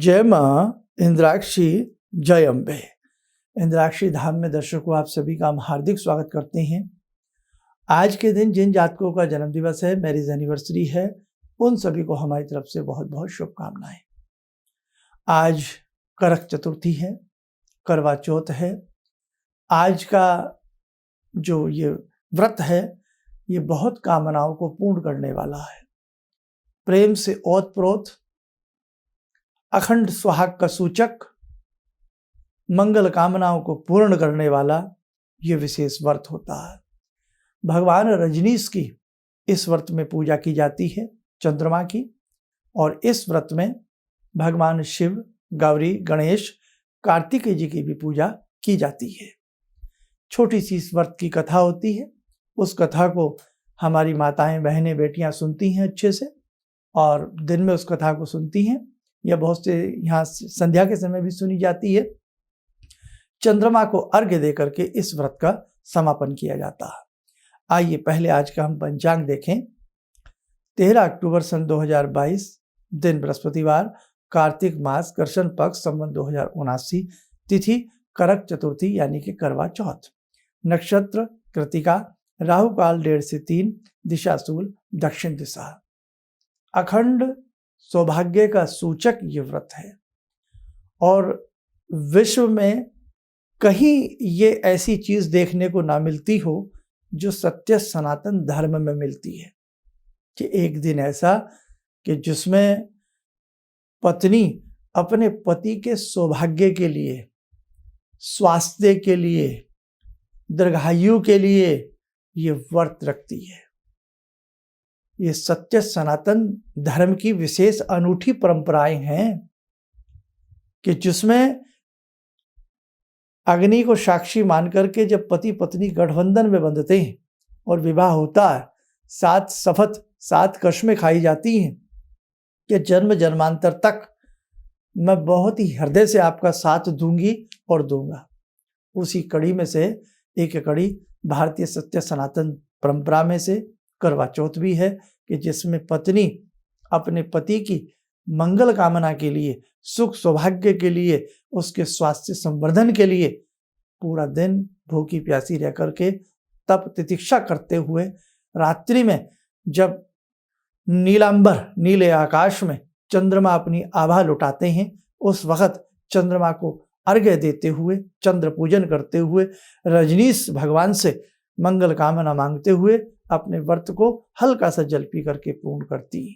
जय माँ इंद्राक्षी, जय अम्बे। इंद्राक्षी धाम में दर्शकों आप सभी का हम हार्दिक स्वागत करते हैं। आज के दिन जिन जातकों का जन्म दिवस है, मैरिज एनिवर्सरी है, उन सभी को हमारी तरफ से बहुत बहुत शुभकामनाएं। आज करक चतुर्थी है, करवा चौथ है। आज का जो ये व्रत है, ये बहुत कामनाओं को पूर्ण करने वाला है। प्रेम से ओत प्रोत, अखंड सुहाग का सूचक, मंगल कामनाओं को पूर्ण करने वाला ये विशेष व्रत होता है। भगवान रजनीश की इस व्रत में पूजा की जाती है, चंद्रमा की, और इस व्रत में भगवान शिव, गौरी, गणेश, कार्तिकेय जी की भी पूजा की जाती है। छोटी सी इस व्रत की कथा होती है। उस कथा को हमारी माताएं, बहनें, बेटियां सुनती हैं अच्छे से, और दिन में उस कथा को सुनती हैं, या बहुत से यहाँ संध्या के समय भी सुनी जाती है। चंद्रमा को अर्घ्य दे करके इस व्रत का समापन किया जाता है। आइए पहले आज का हम पंचांग देखें। 13 अक्टूबर सन 2022, दिन बृहस्पतिवार, कार्तिक मास, कृष्ण पक्ष, संवत 2079, तिथि करक चतुर्थी यानी कि करवा चौथ, नक्षत्र कृतिका, राहु काल 1:30 से 3, दिशा शूल, दक्षिण दिशा। अखंड सौभाग्य का सूचक ये व्रत है, और विश्व में कहीं ये ऐसी चीज देखने को ना मिलती हो जो सत्य सनातन धर्म में मिलती है, कि एक दिन ऐसा कि जिसमें पत्नी अपने पति के सौभाग्य के लिए, स्वास्थ्य के लिए, दीर्घायु के लिए ये व्रत रखती है। ये सत्य सनातन धर्म की विशेष अनूठी परंपराएं हैं, कि जिसमें अग्नि को साक्षी मान करके जब पति पत्नी गठबंधन में बंधते हैं और विवाह होता है, 7 शपथ 7 कस्में खाई जाती हैं कि जन्म जन्मांतर तक मैं बहुत ही हृदय से आपका साथ दूंगी और दूंगा। उसी कड़ी में से एक कड़ी भारतीय सत्य सनातन परंपरा में से करवा चौथ भी है, कि जिसमें पत्नी अपने पति की मंगल कामना के लिए, सुख सौभाग्य के लिए, उसके स्वास्थ्य संवर्धन के लिए पूरा दिन भूखी प्यासी रह करके तप तितिक्षा करते हुए, रात्रि में जब नीलांबर, नीले आकाश में चंद्रमा अपनी आभा लुटाते हैं, उस वक्त चंद्रमा को अर्घ्य देते हुए, चंद्र पूजन करते हुए, रजनीश भगवान से मंगल कामना मांगते हुए अपने व्रत को हल्का सा जल पी करके पूर्ण करती है।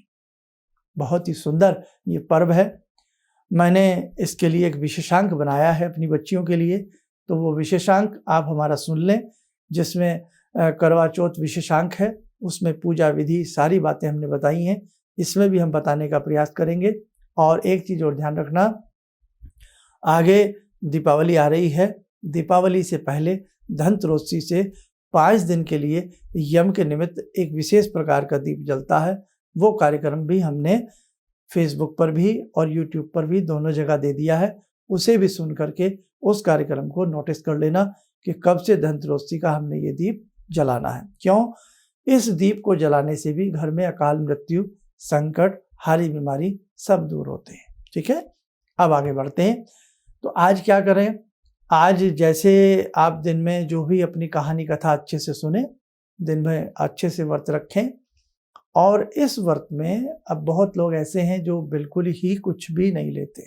बहुत ही सुंदर ये पर्व है। मैंने इसके लिए एक विशेषांक बनाया है अपनी बच्चियों के लिए, तो वो विशेषांक आप हमारा सुन लें, जिसमें करवा चौथ विशेषांक है। उसमें पूजा विधि सारी बातें हमने बताई हैं, इसमें भी हम बताने का प्रयास करेंगे। और एक चीज़ और ध्यान रखना, आगे दीपावली आ रही है। दीपावली से पहले धनतेरस से 5 दिन के लिए यम के निमित्त एक विशेष प्रकार का दीप जलता है। वो कार्यक्रम भी हमने फेसबुक पर भी और यूट्यूब पर भी दोनों जगह दे दिया है। उसे भी सुन करके उस कार्यक्रम को नोटिस कर लेना कि कब से धनतेरस का हमने ये दीप जलाना है। क्यों? इस दीप को जलाने से भी घर में अकाल मृत्यु, संकट, हारी बीमारी सब दूर होते हैं। ठीक है, अब आगे बढ़ते हैं। तो आज क्या करें? आज जैसे आप दिन में जो भी अपनी कहानी कथा अच्छे से सुने, दिन में अच्छे से व्रत रखें। और इस व्रत में अब बहुत लोग ऐसे हैं जो बिल्कुल ही कुछ भी नहीं लेते,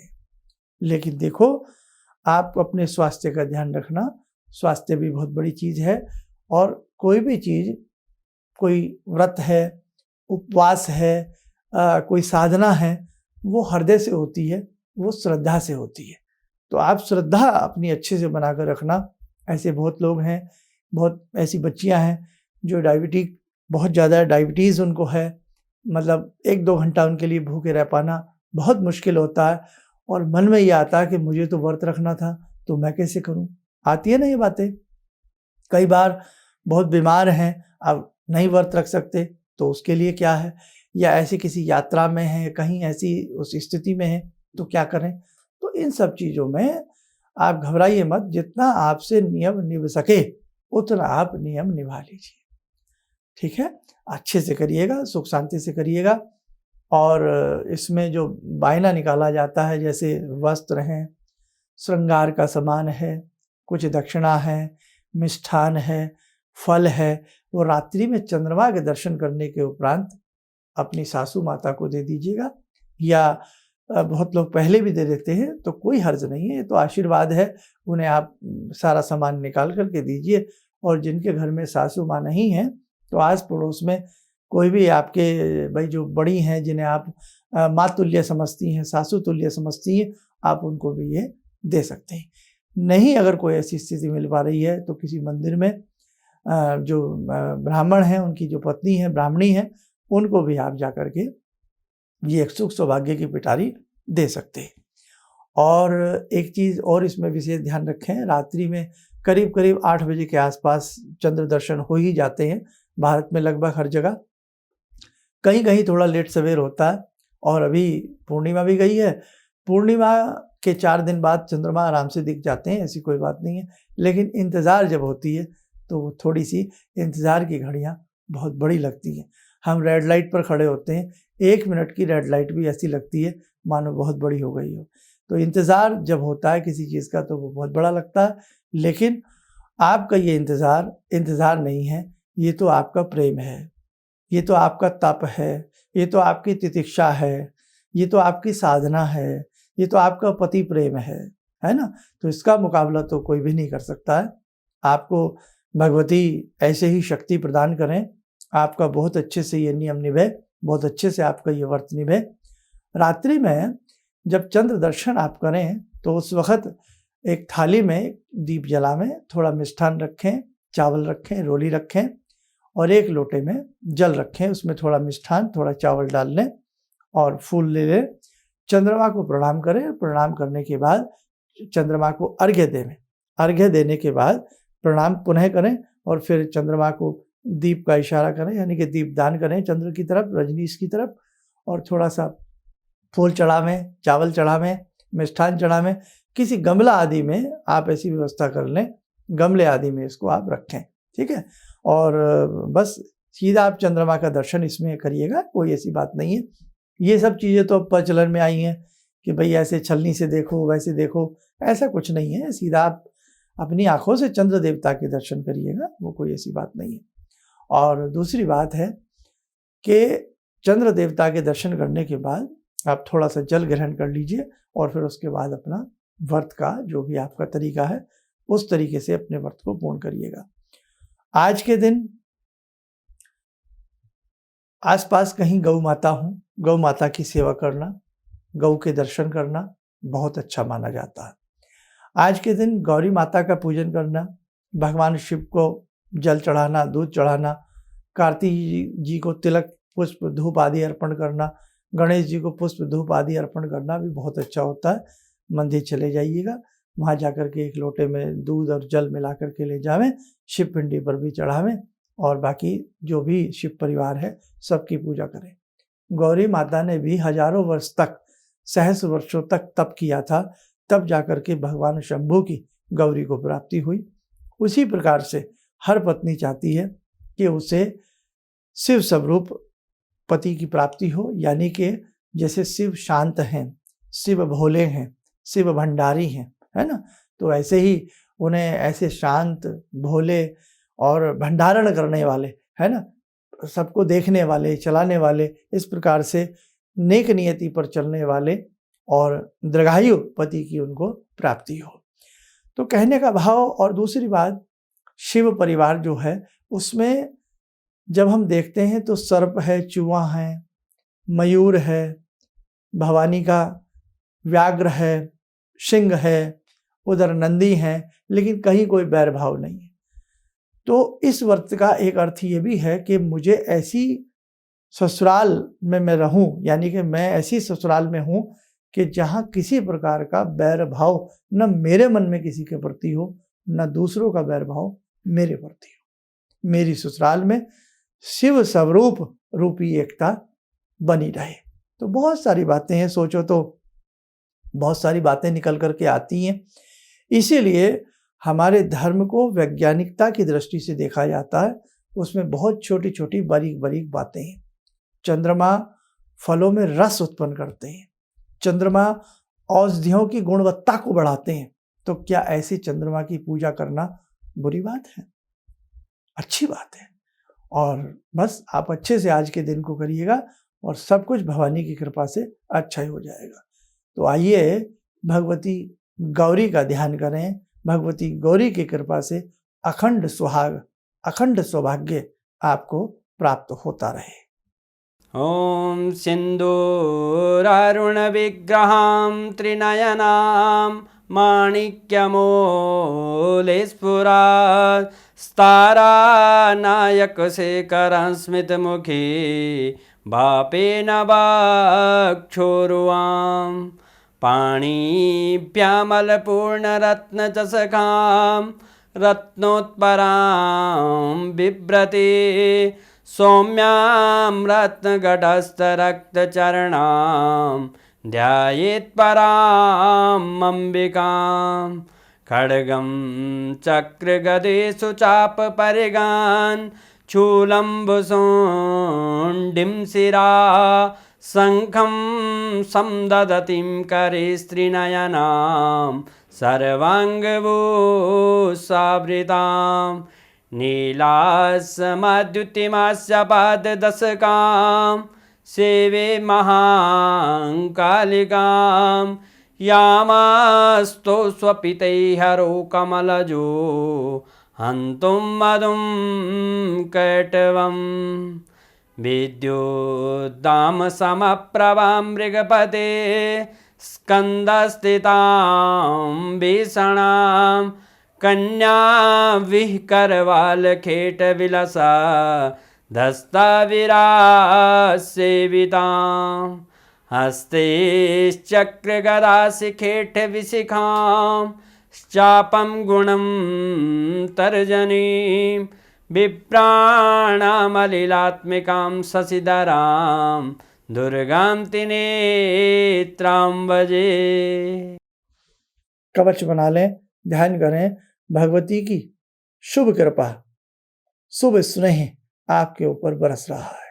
लेकिन देखो, आप अपने स्वास्थ्य का ध्यान रखना। स्वास्थ्य भी बहुत बड़ी चीज़ है, और कोई भी चीज़, कोई व्रत है, उपवास है, कोई साधना है, वो हृदय से होती है, वो श्रद्धा से होती है। तो आप श्रद्धा अपनी अच्छे से बनाकर रखना। ऐसे बहुत लोग हैं, बहुत ऐसी बच्चियां हैं जो बहुत ज़्यादा डायबिटीज़ उनको है, मतलब 1-2 घंटा उनके लिए भूखे रह पाना बहुत मुश्किल होता है, और मन में ये आता है कि मुझे तो व्रत रखना था, तो मैं कैसे करूं? आती है ना ये बातें। कई बार बहुत बीमार हैं, अब नहीं व्रत रख सकते, तो उसके लिए क्या है? या ऐसी किसी यात्रा में है, कहीं ऐसी उस स्थिति में है, तो क्या करें? तो इन सब चीज़ों में आप घबराइए मत। जितना आपसे नियम निभ सके उतना आप नियम निभा लीजिए। ठीक है, अच्छे से करिएगा, सुख शांति से करिएगा। और इसमें जो बायना निकाला जाता है, जैसे वस्त्र हैं, श्रृंगार का सामान है, कुछ दक्षिणा है, मिष्ठान है, फल है, वो रात्रि में चंद्रमा के दर्शन करने के उपरांत अपनी सासू माता को दे दीजिएगा, या बहुत लोग पहले भी दे देते हैं, तो कोई हर्ज नहीं है, ये तो आशीर्वाद है। उन्हें आप सारा सामान निकाल करके दीजिए। और जिनके घर में सासू माँ नहीं है, तो आस पड़ोस में कोई भी आपके भाई जो बड़ी हैं, जिन्हें आप माँ तुल्य समझती हैं, सासू तुल्य समझती हैं, आप उनको भी ये दे सकते हैं। नहीं अगर कोई ऐसी स्थिति मिल पा रही है, तो किसी मंदिर में जो ब्राह्मण हैं, उनकी जो पत्नी है ब्राह्मणी है, उनको भी आप जा कर के ये एक सुख सौभाग्य की पिटारी दे सकते हैं। और एक चीज़ और इसमें विशेष ध्यान रखें, रात्रि में करीब करीब 8 बजे के आसपास चंद्र दर्शन हो ही जाते हैं भारत में लगभग हर जगह। कहीं कहीं थोड़ा लेट सवेर होता है, और अभी पूर्णिमा भी गई है। पूर्णिमा के 4 दिन बाद चंद्रमा आराम से दिख जाते हैं, ऐसी कोई बात नहीं है। लेकिन इंतज़ार जब होती है, तो वो थोड़ी सी इंतज़ार की घड़ियाँ बहुत बड़ी लगती हैं। हम रेड लाइट पर खड़े होते हैं, 1 मिनट की रेड लाइट भी ऐसी लगती है मानो बहुत बड़ी हो गई हो। तो इंतज़ार जब होता है किसी चीज़ का, तो वो बहुत बड़ा लगता है। लेकिन आपका ये इंतज़ार नहीं है, ये तो आपका प्रेम है, ये तो आपका तप है, ये तो आपकी तितिक्षा है, ये तो आपकी साधना है, ये तो आपका पति प्रेम है ना। तो इसका मुकाबला तो कोई भी नहीं कर सकता है। आपको भगवती ऐसे ही शक्ति प्रदान करें, आपका बहुत अच्छे से ये नियम निभे, बहुत अच्छे से आपका ये व्रत निभे। रात्रि में जब चंद्र दर्शन आप करें, तो उस वक़्त एक थाली में दीप जलावें, थोड़ा मिष्ठान रखें, चावल रखें, रोली रखें, और एक लोटे में जल रखें, उसमें थोड़ा मिष्ठान, थोड़ा चावल डाल लें और फूल ले लें। चंद्रमा को प्रणाम करें। प्रणाम करने के बाद चंद्रमा को अर्घ्य दें। अर्घ्य देने के बाद प्रणाम पुनः करें, और फिर चंद्रमा को दीप का इशारा करें, यानी कि दीप दान करें चंद्र की तरफ, रजनीश की तरफ, और थोड़ा सा फूल चढ़ावें, चावल चढ़ावें, मिष्ठान चढ़ावें। किसी गमला आदि में आप ऐसी व्यवस्था कर लें, गमले आदि में इसको आप रखें, ठीक है। और बस सीधा आप चंद्रमा का दर्शन इसमें करिएगा, कोई ऐसी बात नहीं है। ये सब चीज़ें तो अब प्रचलन में आई हैं कि भाई ऐसे छलनी से देखो, वैसे देखो, ऐसा कुछ नहीं है। सीधा आप अपनी आंखों से चंद्र देवता के दर्शन करिएगा, वो कोई ऐसी बात नहीं है। और दूसरी बात है कि चंद्र देवता के दर्शन करने के बाद आप थोड़ा सा जल ग्रहण कर लीजिए, और फिर उसके बाद अपना व्रत का जो भी आपका तरीका है, उस तरीके से अपने व्रत को पूर्ण करिएगा। आज के दिन आसपास कहीं गौ माता हो, गौ माता की सेवा करना, गौ के दर्शन करना बहुत अच्छा माना जाता है। आज के दिन गौरी माता का पूजन करना, भगवान शिव को जल चढ़ाना, दूध चढ़ाना, कार्तिक जी को तिलक, पुष्प, धूप आदि अर्पण करना, गणेश जी को पुष्प, धूप आदि अर्पण करना भी बहुत अच्छा होता है। मंदिर चले जाइएगा, वहाँ जाकर के एक लोटे में दूध और जल मिला करके ले जावें, शिव पिंडी पर भी चढ़ावें, और बाकी जो भी शिव परिवार है सबकी पूजा करें। गौरी माता ने भी हजारों वर्ष तक, सहस्र वर्षों तक तप किया था, तब जाकर के भगवान शंभू की गौरी को प्राप्ति हुई। उसी प्रकार से हर पत्नी चाहती है कि उसे शिव स्वरूप पति की प्राप्ति हो, यानी कि जैसे शिव शांत हैं, शिव भोले हैं, शिव भंडारी हैं, है ना। तो ऐसे ही उन्हें ऐसे शांत, भोले और भंडारण करने वाले, है ना, सबको देखने वाले, चलाने वाले, इस प्रकार से नेक नियति पर चलने वाले और दीर्घायु पति की उनको प्राप्ति हो। तो कहने का भाव। और दूसरी बात, शिव परिवार जो है उसमें जब हम देखते हैं तो सर्प है, चूहा है, मयूर है, भवानी का व्याघ्र है, सिंह है, उधर नंदी हैं, लेकिन कहीं कोई बैर भाव नहीं है। तो इस व्रत का एक अर्थ ये भी है कि मुझे ऐसी ससुराल में मैं रहूं, यानी कि मैं ऐसी ससुराल में हूं कि जहां किसी प्रकार का बैर भाव न मेरे मन में किसी के प्रति हो, न दूसरों का बैर भाव मेरे प्रति हो। मेरी ससुराल में शिव स्वरूप रूपी एकता बनी रहे। तो बहुत सारी बातें हैं, सोचो तो बहुत सारी बातें निकल करके आती हैं। इसीलिए हमारे धर्म को वैज्ञानिकता की दृष्टि से देखा जाता है, उसमें बहुत छोटी छोटी बारीक बारीक बातें हैं। चंद्रमा फलों में रस उत्पन्न करते हैं। चंद्रमा औषधियों की गुणवत्ता को बढ़ाते हैं। तो क्या ऐसी चंद्रमा की पूजा करना बुरी बात है? अच्छी बात है। और बस आप अच्छे से आज के दिन को करिएगा और सब कुछ भवानी की कृपा से अच्छा ही हो जाएगा। तो आइए भगवती गौरी का ध्यान करें। भगवती गौरी की कृपा से अखंड सुहाग, अखंड सौभाग्य आपको प्राप्त होता रहे। ॐ सिन्दूरारुणविग्रहां त्रिनयनां माणिक्यमूलस्फुरात् स्तारानायकशेखरं स्मितमुखी भापेन वक्षोरुवां पाणिभ्यामलपूर्णरत्नचषकां रत्नोत्परां बिभ्रति सौम्यां रत्नगटस्थरक्तचरणां ध्यायेत् पराम् अम्बिकां खड्गं चक्रगदेषु चापपरिगान् चूलम्बुशुण्डिं शिरा शङ्खं समदधतीं करे स्त्रीनयनां सर्वाङ्गभूषावृतां नीलासमद्युतिमास्य पाददशकां सेवे महाकालिकां यामास्तो स्वपितैहरो कमलजो हन्तुं मधुं कैटवं विद्युद्दामसमप्रभां मृगपते स्कन्दस्थितां भीषणां कन्या विहकरवालखेटविलसा धस्ताविरासेवितां हस्ते चक्रगदाशिखेटविशिखां चापं गुणं तर्जनीं विप्राणामलिलात्मिकां शशिधरां दुर्गां त्रिनेत्रां भजे। कवच बना लें, ध्यान करें। भगवती की शुभ कृपा, शुभ स्नेह आपके ऊपर बरस रहा है।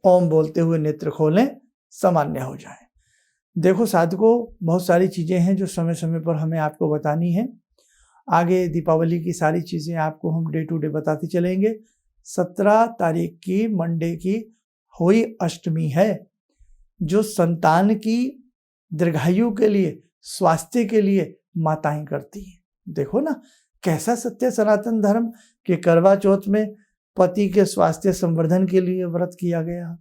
ओम बोलते हुए नेत्र खोलें, सामान्य हो जाए। देखो साधकों, बहुत सारी चीज़ें हैं जो समय समय पर हमें आपको बतानी है। आगे दीपावली की सारी चीज़ें आपको हम डे टू डे बताते चलेंगे। 17 तारीख की मंडे की होई अष्टमी है, जो संतान की दीर्घायु के लिए, स्वास्थ्य के लिए माताएं करती हैं। देखो ना कैसा सत्य सनातन धर्म के करवा चौथ में पति के स्वास्थ्य संवर्धन के लिए व्रत किया गया।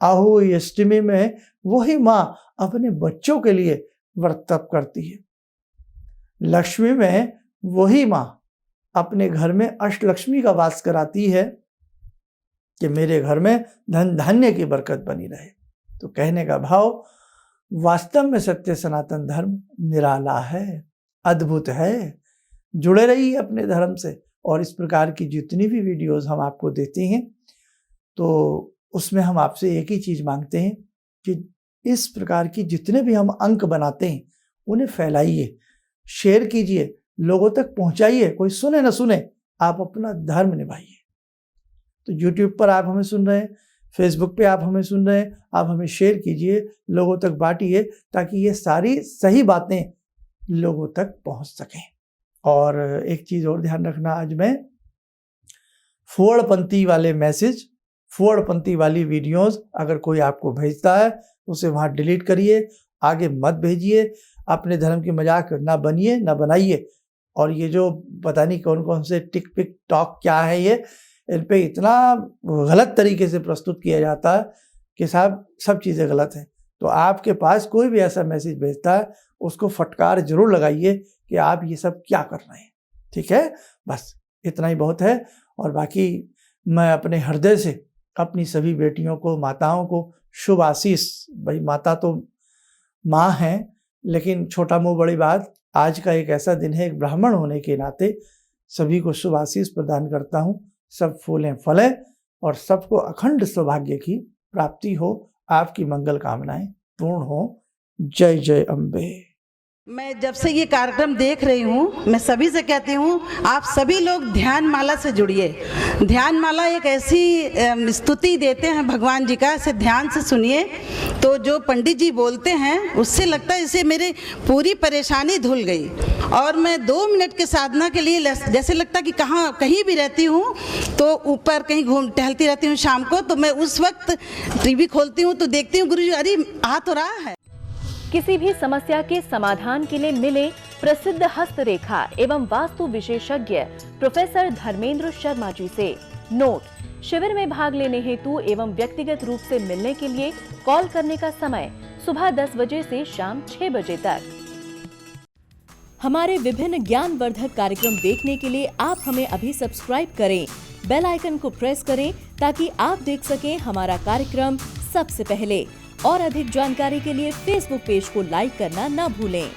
आहोई अष्टमी में वही माँ अपने बच्चों के लिए व्रत तप करती है। लक्ष्मी में वही माँ अपने घर में अष्टलक्ष्मी का वास कराती है कि मेरे घर में धन धान्य की बरकत बनी रहे। तो कहने का भाव, वास्तव में सत्य सनातन धर्म निराला है, अद्भुत है। जुड़े रहिए अपने धर्म से। और इस प्रकार की जितनी भी वीडियोस हम आपको देते हैं, तो उसमें हम आपसे एक ही चीज़ मांगते हैं कि इस प्रकार की जितने भी हम अंक बनाते हैं उन्हें फैलाइए, शेयर कीजिए, लोगों तक पहुंचाइए। कोई सुने न सुने, आप अपना धर्म निभाइए। तो YouTube पर आप हमें सुन रहे हैं, Facebook पे आप हमें सुन रहे हैं, आप हमें शेयर कीजिए, लोगों तक बांटिए, ताकि ये सारी सही बातें लोगों तक पहुंच सकें। और एक चीज़ और ध्यान रखना, आज मैं फुअड़पंथी वाले मैसेज, फुअड़पंथी वाली वीडियोस अगर कोई आपको भेजता है उसे वहाँ डिलीट करिए, आगे मत भेजिए। अपने धर्म की मजाक ना बनिए, ना बनाइए। और ये जो पता नहीं कौन कौन से टिक पिक टॉक क्या है, ये इन पे इतना गलत तरीके से प्रस्तुत किया जाता है कि साहब सब चीज़ें गलत हैं। तो आपके पास कोई भी ऐसा मैसेज भेजता है उसको फटकार जरूर लगाइए कि आप ये सब क्या कर रहे हैं। ठीक है, बस इतना ही बहुत है। और बाकी मैं अपने हृदय से अपनी सभी बेटियों को, माताओं को शुभ आशीष। भाई माता तो माँ हैं, लेकिन छोटा मुँह बड़ी बात, आज का एक ऐसा दिन है, एक ब्राह्मण होने के नाते सभी को शुभ आशीष प्रदान करता हूँ। सब फूलें फलें और सबको अखंड सौभाग्य की प्राप्ति हो। आपकी मंगल कामनाएं पूर्ण हो। जय जय अम्बे। मैं जब से ये कार्यक्रम देख रही हूँ, मैं सभी से कहती हूँ आप सभी लोग ध्यान माला से जुड़िए। ध्यान माला एक ऐसी स्तुति देते हैं भगवान जी का, इसे ध्यान से सुनिए तो जो पंडित जी बोलते हैं उससे लगता है इसे मेरी पूरी परेशानी धुल गई। और मैं 2 मिनट के साधना के लिए जैसे लगता कि कहीं भी रहती हूँ तो ऊपर कहीं टहलती रहती हूँ शाम को, तो मैं उस वक्त टीवी खोलती हूँ तो देखती हूँ गुरुजी अरे आ तो रहा है। किसी भी समस्या के समाधान के लिए मिले प्रसिद्ध हस्तरेखा एवं वास्तु विशेषज्ञ प्रोफेसर धर्मेंद्र शर्मा जी से। नोट: शिविर में भाग लेने हेतु एवं व्यक्तिगत रूप से मिलने के लिए कॉल करने का समय सुबह 10 बजे से शाम 6 बजे तक। हमारे विभिन्न ज्ञानवर्धक कार्यक्रम देखने के लिए आप हमें अभी सब्सक्राइब करें, बेल आइकन को प्रेस करें ताकि आप देख सकें हमारा कार्यक्रम सबसे पहले। और अधिक जानकारी के लिए फेसबुक पेज को लाइक करना न भूलें।